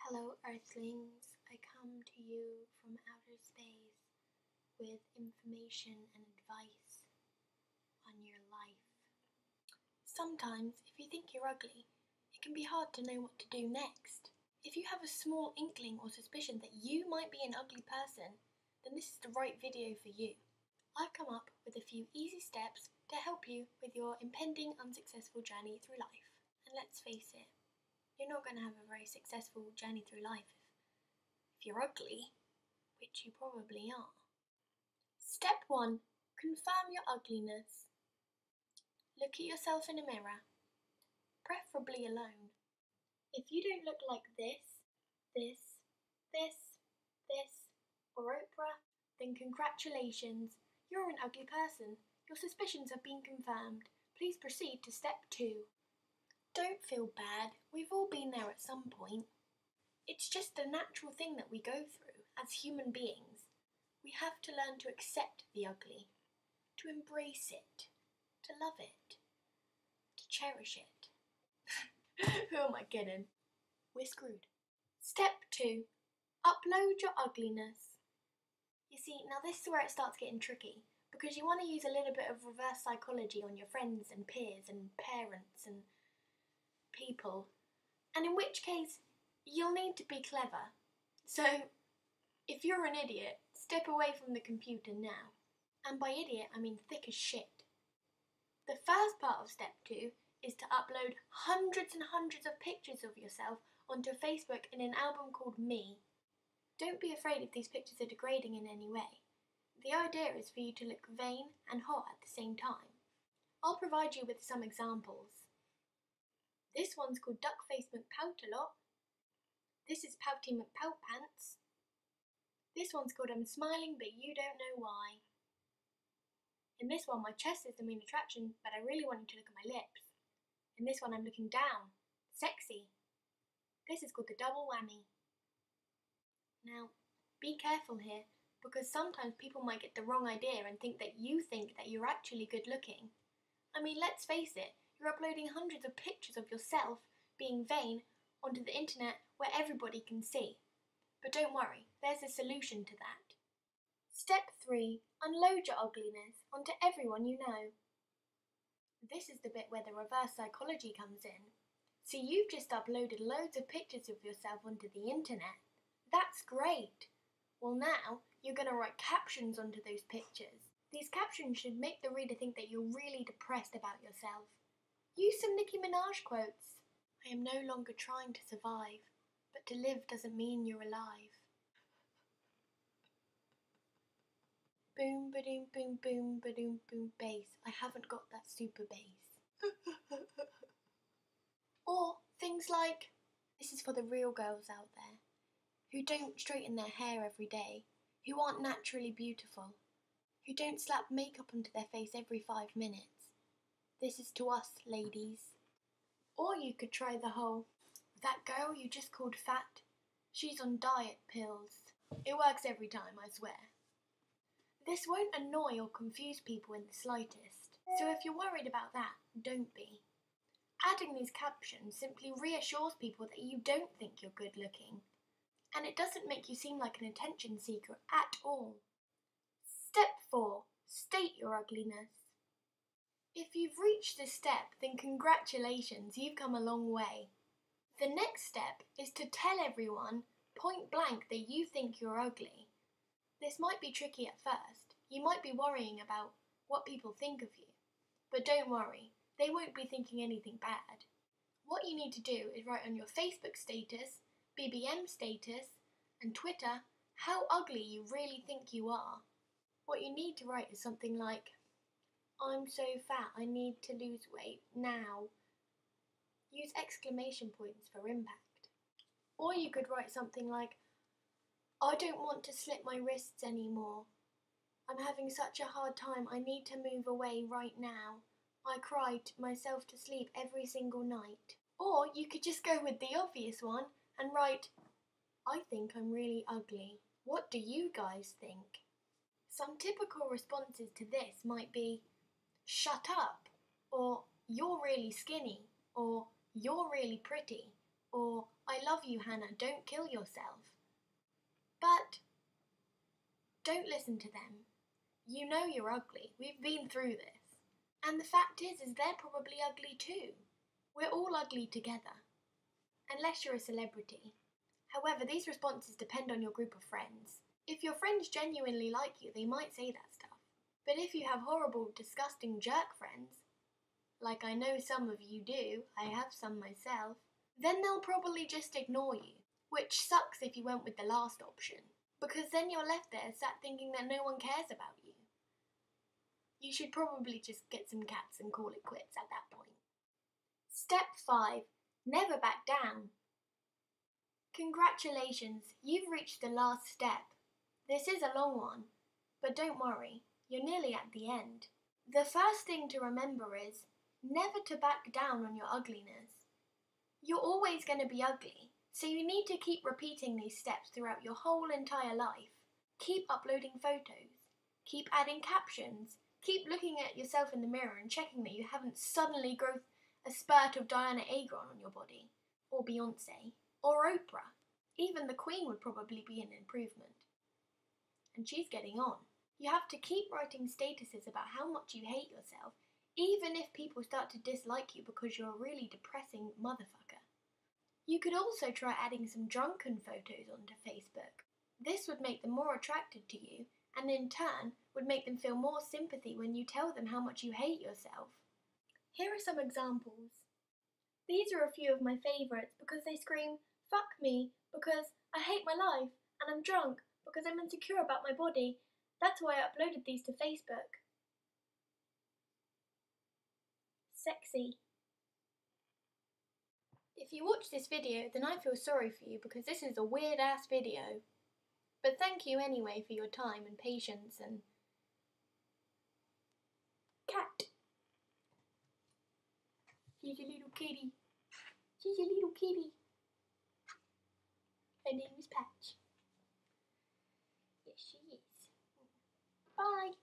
Hello, Earthlings. I come to you from outer space with information and advice on your life. Sometimes, if you think you're ugly, it can be hard to know what to do next. If you have a small inkling or suspicion that you might be an ugly person, then this is the right video for you. I've come up with a few easy steps to help you with your impending unsuccessful journey through life. And let's face it, you're not going to have a very successful journey through life if you're ugly, which you probably are. Step 1. Confirm your ugliness. Look at yourself in a mirror, preferably alone. If you don't look like this, or Oprah, then congratulations, you're an ugly person. Your suspicions have been confirmed. Please proceed to step 2. Don't feel bad, we've all been there at some point. It's just a natural thing that we go through as human beings. We have to learn to accept the ugly, to embrace it, to love it, to cherish it. Who am I kidding? We're screwed. Step 2. Upload your ugliness. You see, now this is where it starts getting tricky, because you want to use a little bit of reverse psychology on your friends and peers and parents and people, and in which case you'll need to be clever. So if you're an idiot, step away from the computer now. And by idiot I mean thick as shit. The first part of step 2 is to upload hundreds and hundreds of pictures of yourself onto Facebook in an album called Me. Don't be afraid if these pictures are degrading in any way. The idea is for you to look vain and hot at the same time. I'll provide you with some examples. This one's called Duck Face McPout-a-lot. This is Pouty McPout-pants. This one's called I'm smiling but you don't know why. In this one my chest is the main attraction but I really want you to look at my lips. In this one I'm looking down. Sexy. This is called the double whammy. Now, be careful here because sometimes people might get the wrong idea and think that you're actually good looking. I mean, let's face it, you're uploading hundreds of pictures of yourself being vain onto the internet where everybody can see. But don't worry, there's a solution to that. Step 3. Unload your ugliness onto everyone you know. This is the bit where the reverse psychology comes in. So you've just uploaded loads of pictures of yourself onto the internet. That's great. Well, now you're going to write captions onto those pictures. These captions should make the reader think that you're really depressed about yourself. Use some Nicki Minaj quotes. I am no longer trying to survive, but to live doesn't mean you're alive. Boom, ba-doom, boom, boom, ba-doom, boom, bass. I haven't got that super bass. Or things like, this is for the real girls out there, who don't straighten their hair every day, who aren't naturally beautiful, who don't slap makeup onto their face every 5 minutes. This is to us, ladies. Or you could try the whole, that girl you just called fat, she's on diet pills. It works every time, I swear. This won't annoy or confuse people in the slightest, so if you're worried about that, don't be. Adding these captions simply reassures people that you don't think you're good looking, and it doesn't make you seem like an attention seeker at all. Step 4. State your ugliness. If you've reached this step, then congratulations, you've come a long way. The next step is to tell everyone, point blank, that you think you're ugly. This might be tricky at first. You might be worrying about what people think of you. But don't worry, they won't be thinking anything bad. What you need to do is write on your Facebook status, BBM status, and Twitter how ugly you really think you are. What you need to write is something like, I'm so fat, I need to lose weight now. Use exclamation points for impact. Or you could write something like, I don't want to slip my wrists anymore. I'm having such a hard time, I need to move away right now. I cry myself to sleep every single night. Or you could just go with the obvious one and write, I think I'm really ugly. What do you guys think? Some typical responses to this might be, shut up, or you're really skinny, or you're really pretty, Or, I love you, Hannah, don't kill yourself. But don't listen to them. You know you're ugly. We've been through this. And the fact is they're probably ugly too. We're all ugly together. Unless you're a celebrity. However, these responses depend on your group of friends. If your friends genuinely like you, they might say that stuff. But if you have horrible, disgusting jerk friends, like I know some of you do, I have some myself, then they'll probably just ignore you, which sucks if you went with the last option, because then you're left there sat thinking that no one cares about you. You should probably just get some cats and call it quits at that point. Step 5. Never back down. Congratulations, you've reached the last step. This is a long one, but don't worry, you're nearly at the end. The first thing to remember is never to back down on your ugliness. You're always going to be ugly, so you need to keep repeating these steps throughout your whole entire life. Keep uploading photos. Keep adding captions. Keep looking at yourself in the mirror and checking that you haven't suddenly grown a spurt of Diana Agron on your body, or Beyonce, or Oprah. Even the Queen would probably be an improvement. And she's getting on. You have to keep writing statuses about how much you hate yourself, even if people start to dislike you because you're a really depressing motherfucker. You could also try adding some drunken photos onto Facebook. This would make them more attracted to you, and in turn would make them feel more sympathy when you tell them how much you hate yourself. Here are some examples. These are a few of my favourites because they scream, fuck me, because I hate my life, and I'm drunk because I'm insecure about my body. That's why I uploaded these to Facebook. Sexy. If you watch this video, then I feel sorry for you because this is a weird ass video. But thank you anyway for your time and patience and... Cat. She's a little kitty. She's a little kitty. Her name is Patch. Yes, she is. Bye.